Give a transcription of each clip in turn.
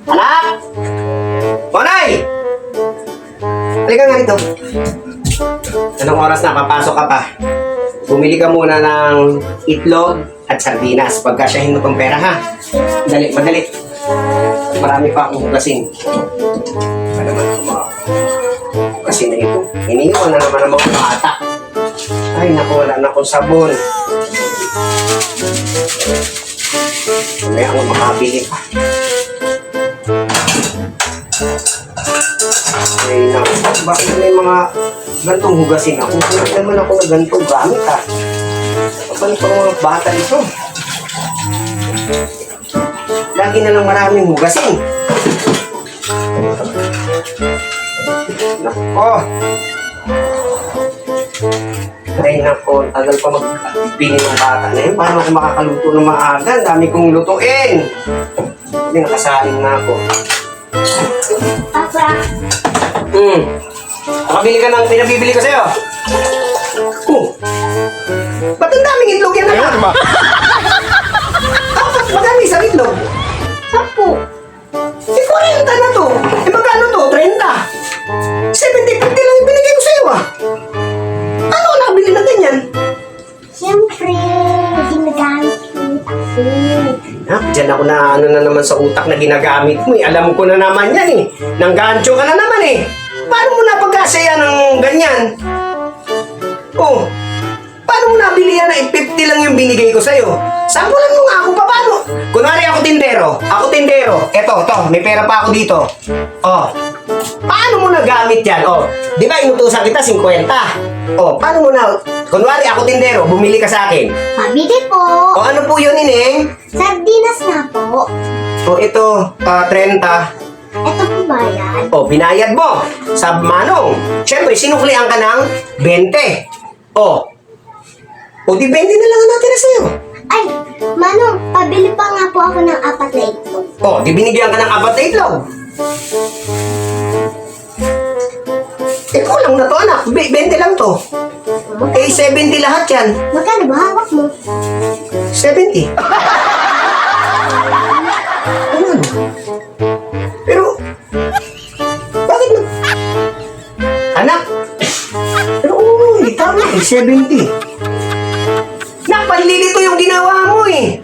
Anak! Monay! Halika nga rito. Anong oras na? Papasok ka pa. Bumili ka muna ng itlog at sardinas. Pagkasyahin mo tong pera, ha? Dali, madali. Marami pa akong hugasin. Ano naman ako mga hugasin na ito. Iniiwan na naman ang mga bata. Ay, naku, wala na akong sabon. Mamaya ako makabili pa. Ay, naku, bakit may mga gantong hugasin ako? Kung naman ako na gantong gamit, ha? Paano pa mga bata ito? Lagi na lang maraming hugasin. Nako. Ay, nako. Tagal pa magbibili ng bata na yun. Paano ako makakaluto ng maaga? Ang dami kong lutuin. Hindi, nakasaling na ako. Papa. Nakabili ka ng pinabibili ko sa'yo. Ba't ang daming itlog yan, anak? Dapat madami isang itlog. 10. 40 na to. Magkano to? 30. 70-50 lang yung binigay ko sa'yo, ah. Ano ka nakabili na ganyan? Siyempre, ginagamit ko kasi. Diyan ako na ano na naman sa utak na ginagamit mo, eh. Alam ko na naman yan, eh. Nanggancho ka na naman, eh. Paano mo napag-asaya ng ganyan? Oh, paano mo nabili yan na 50 lang yung binigay ko sa'yo? Sampulan mo nga ako pa, paano? Kunwari ako tindero. Eto, may pera pa ako dito. Oh, paano mo nagamit yan? Oh, di ba inutusan kita 50? Oh, paano mo na? Kunwari ako tindero, bumili ka sa akin. Pabili po. Oh, ano po yun, Ineng? Sardinas na po. Oh, ito, 30. Ito po bayad. Oh, binayad mo sa manong. Siyempre, sinuklian ka ng 20. Oh, di 20 na lang ang natira sa'yo. Ay, Manong, pabili pa nga po ako ng 4 na itlog. Oh, di binigyan ka ng 4 na itlog. Kulang na to, anak. 20 lang to. 70 lahat yan. Magkano ba hawak mo? 70. Ano? Pero, bakit na? Anak, pero tama eh, 70. Panlilito yung ginawa mo, eh.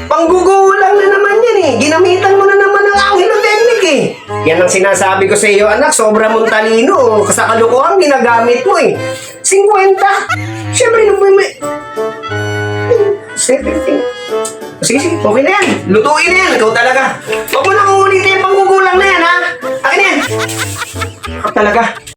Panggugulang na naman yan, eh. Ginamitan mo na naman ang Angelo Technic, eh. Yan ang sinasabi ko sa iyo, anak. Sobra mong talino. Sa kalukuhan, ginagamit mo, eh. 50. Siyempre, nung may 70. Sige, okay na yan. Lutuin na yan. Ikaw talaga. Huwag mo na kung ulitin yung panggugulang na yan, ha? Akin yan. Ikaw talaga.